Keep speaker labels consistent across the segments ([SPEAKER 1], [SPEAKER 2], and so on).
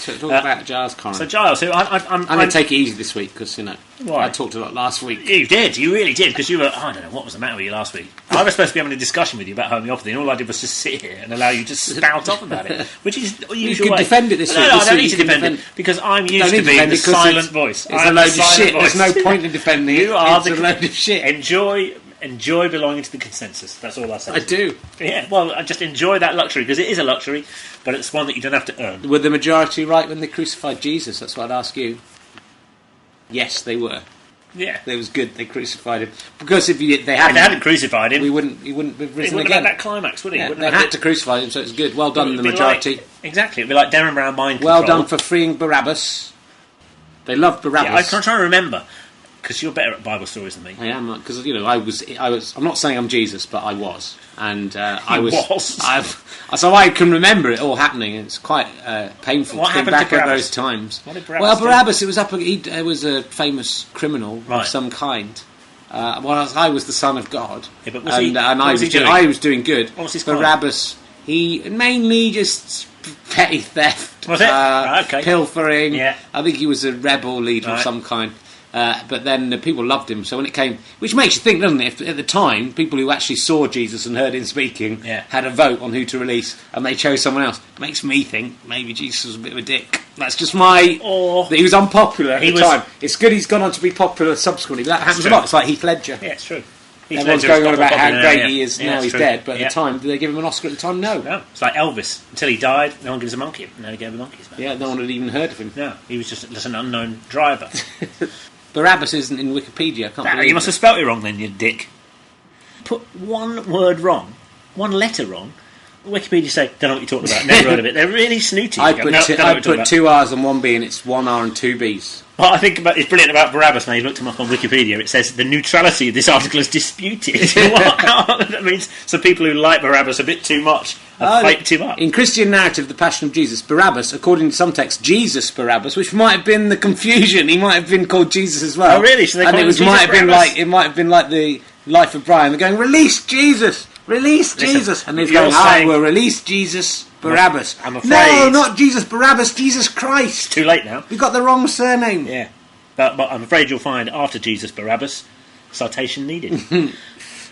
[SPEAKER 1] Talk about Giles Collins.
[SPEAKER 2] So Giles, I'm
[SPEAKER 1] going to take it easy this week because,
[SPEAKER 2] why?
[SPEAKER 1] I talked a lot last week.
[SPEAKER 2] You did, you really did, because you were, I don't know, what was the matter with you last week? I was supposed to be having a discussion with you about homeopathy, and all I did was just sit here and allow you to spout off about it, which is the usual way.
[SPEAKER 1] You could defend it this week.
[SPEAKER 2] No, I don't need to defend it, because I'm used to being the silent voice.
[SPEAKER 1] It's a load of shit. There's no point in defending it. It's a load of shit.
[SPEAKER 2] Enjoy belonging to the consensus. That's all I say.
[SPEAKER 1] I do.
[SPEAKER 2] Yeah, well, I just enjoy that luxury, because it is a luxury, but it's one that you don't have to earn.
[SPEAKER 1] Were the majority right when they crucified Jesus? That's what I'd ask you. Yes, they were.
[SPEAKER 2] Yeah,
[SPEAKER 1] it was good. They crucified him because if they
[SPEAKER 2] hadn't crucified him,
[SPEAKER 1] he wouldn't have risen again.
[SPEAKER 2] He wouldn't have had that climax, would he?
[SPEAKER 1] Yeah, they had to crucify him, so it's good. Well done, the majority.
[SPEAKER 2] Exactly, it'd be like Darren Brown mind
[SPEAKER 1] control.
[SPEAKER 2] Well
[SPEAKER 1] done for freeing Barabbas. They loved Barabbas.
[SPEAKER 2] Yeah, I'm trying to remember. Because you're better at Bible stories than me.
[SPEAKER 1] I am, because I was. I'm not saying I'm Jesus, but I was, and I was. So I can remember it all happening. It's quite painful to think back at those times.
[SPEAKER 2] What did Barabbas do?
[SPEAKER 1] Barabbas, it was it was a famous criminal of some kind. I was the son of God, I was doing good.
[SPEAKER 2] What was his
[SPEAKER 1] Barabbas, he mainly just petty theft.
[SPEAKER 2] Was it?
[SPEAKER 1] Pilfering.
[SPEAKER 2] Yeah.
[SPEAKER 1] I think he was a rebel leader of some kind. But then people loved him, so when it came... Which makes you think, doesn't it? If at the time, people who actually saw Jesus and heard him speaking had a vote on who to release, and they chose someone else. It makes me think maybe Jesus was a bit of a dick. That's just my... That he was unpopular at the time. It's good he's gone on to be popular subsequently, but that happens a lot. It's like Heath Ledger.
[SPEAKER 2] Yeah, it's true.
[SPEAKER 1] Everyone's going on about how great he is now he's dead, but at the time, did they give him an Oscar at the time? No.
[SPEAKER 2] It's like Elvis. Until he died, no one gives a monkey. Now he gave a monkey's back.
[SPEAKER 1] Yeah, no one had even heard of him.
[SPEAKER 2] No, he was just an unknown driver.
[SPEAKER 1] Barabbas isn't in Wikipedia. I can't believe
[SPEAKER 2] you must have spelt it wrong then, you dick. Put one word wrong, one letter wrong. Wikipedia say, don't know what you're talking about, never heard of it. They're really snooty.
[SPEAKER 1] I put 2 R's and 1 B, and it's 1 R and 2 B's.
[SPEAKER 2] What I think is brilliant about Barabbas, now you've looked him up on Wikipedia, it says the neutrality of this article is disputed. That means some people who like Barabbas a bit too much fight too much.
[SPEAKER 1] In Christian narrative, the Passion of Jesus, Barabbas, according to some texts, Jesus Barabbas, which might have been the confusion. He might have been called Jesus as well.
[SPEAKER 2] Oh, really? So they
[SPEAKER 1] and
[SPEAKER 2] it
[SPEAKER 1] might have been like the Life of Brian. They're going, release Jesus, release Jesus, and they're going, I will release Jesus Barabbas.
[SPEAKER 2] I'm afraid.
[SPEAKER 1] No, not Jesus Barabbas, Jesus Christ.
[SPEAKER 2] It's too late now.
[SPEAKER 1] We got the wrong surname.
[SPEAKER 2] Yeah, but I'm afraid you'll find after Jesus Barabbas, citation needed.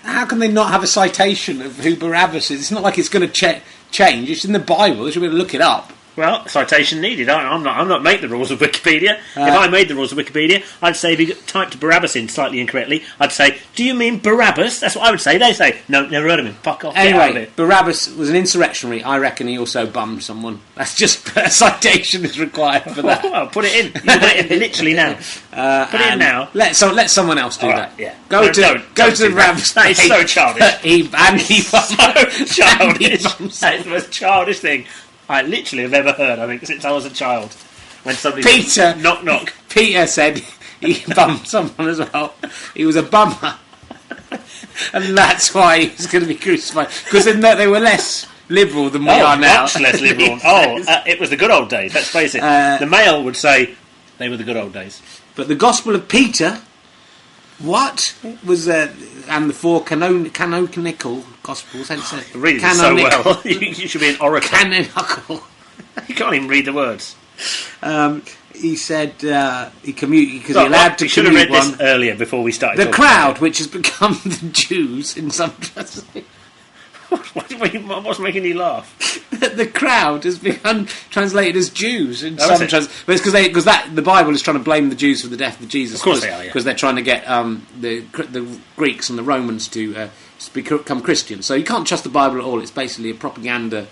[SPEAKER 1] How can they not have a citation of who Barabbas is? It's not like it's going to change. It's in the Bible. They should be able to look it up.
[SPEAKER 2] Well, citation needed. I'm not make the rules of Wikipedia. If I made the rules of Wikipedia, I'd say if you typed Barabbas in slightly incorrectly, I'd say, do you mean Barabbas? That's what I would say. They say, no, never heard of him. Fuck off.
[SPEAKER 1] Anyway, Barabbas was an insurrectionary. I reckon he also bummed someone. That's just a citation is required for that.
[SPEAKER 2] Well, put it in. You can put it in literally now. Put it in now.
[SPEAKER 1] Let someone else do that.
[SPEAKER 2] Yeah.
[SPEAKER 1] Go to the Barabbas.
[SPEAKER 2] That is so childish.
[SPEAKER 1] He bummed.
[SPEAKER 2] So childish. That is the most childish thing I literally have ever heard, I think, since I was a child. When somebody
[SPEAKER 1] Peter,
[SPEAKER 2] knock knock.
[SPEAKER 1] Peter said he bummed someone as well. He was a bummer. And that's why he was going to be crucified. Because they were less liberal than we are now.
[SPEAKER 2] Much less liberal. It was the good old days, let's face it. The Mail would say they were the good old days.
[SPEAKER 1] But the Gospel of Peter... What was and the 4 canonical Gospels?
[SPEAKER 2] Read it so well. You should be an oracle.
[SPEAKER 1] Canonical.
[SPEAKER 2] You can't even read the words.
[SPEAKER 1] He said he commuted because he allowed to.
[SPEAKER 2] We should have read this earlier before we started.
[SPEAKER 1] The crowd, which has become the Jews in some.
[SPEAKER 2] What's making you laugh?
[SPEAKER 1] The crowd has become translated as Jews in some but it's because the Bible is trying to blame the Jews for the death of Jesus.
[SPEAKER 2] Of course they are,
[SPEAKER 1] because they're trying to get the Greeks and the Romans to become Christians. So you can't trust the Bible at all. It's basically a propaganda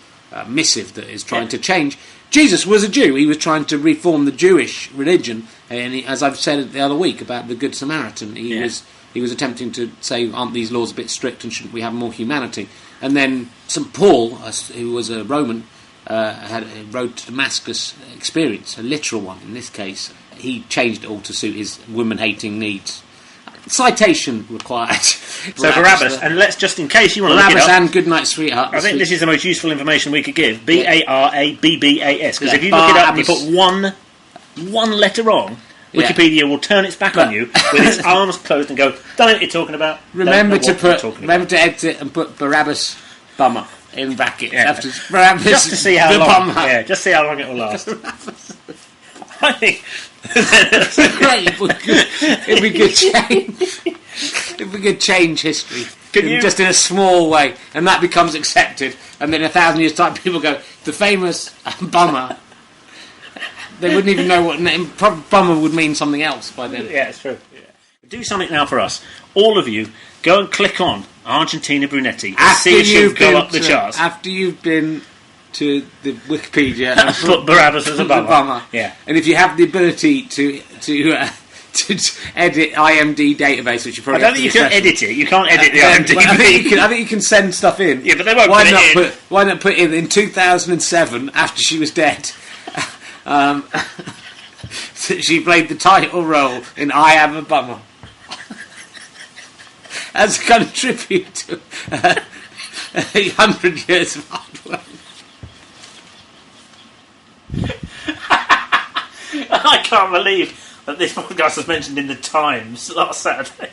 [SPEAKER 1] missive that is trying to change. Jesus was a Jew. He was trying to reform the Jewish religion, and as I've said the other week about the Good Samaritan, he was attempting to say, aren't these laws a bit strict and shouldn't we have more humanity? And then St. Paul, who was a Roman, had a road to Damascus experience, a literal one in this case. He changed it all to suit his woman-hating needs. Citation required.
[SPEAKER 2] So Barabbas, and let's just, in case you want to look it up...
[SPEAKER 1] Barabbas and Goodnight Sweetheart.
[SPEAKER 2] I think this is the most useful information we could give. Barabbas. Because if you look it up and you put one letter wrong... Wikipedia will turn its back on you with its arms closed and go, don't know what you're talking about.
[SPEAKER 1] Remember to edit it and put Barabbas bummer. in brackets.
[SPEAKER 2] Yeah.
[SPEAKER 1] After Barabbas,
[SPEAKER 2] Just to see how
[SPEAKER 1] the
[SPEAKER 2] long.
[SPEAKER 1] bummer.
[SPEAKER 2] Yeah, just see how long it will last. I think.
[SPEAKER 1] Great. If we could change. If we could change history, just in a small way, and that becomes accepted, and then 1,000 years' time, people go, the famous bummer. They wouldn't even know what name. Bummer would mean something else by then.
[SPEAKER 2] Yeah, it's true. Yeah. Do something now for us. All of you, go and click on Argentina Brunetti. See if she'll go up the charts.
[SPEAKER 1] After you've been to the Wikipedia and
[SPEAKER 2] put Barabbas as a bummer.
[SPEAKER 1] Yeah. And if you have the ability to edit IMD database, which you probably
[SPEAKER 2] I don't think you can edit it. You can't edit the IMDb.
[SPEAKER 1] I think you can send stuff in.
[SPEAKER 2] Yeah, but they won't put it in.
[SPEAKER 1] Why not put in 2007, after she was dead, she played the title role in I Am a Bummer. As a kind of tribute to 100 years of hard work.
[SPEAKER 2] I can't believe that this podcast was mentioned in the Times last Saturday.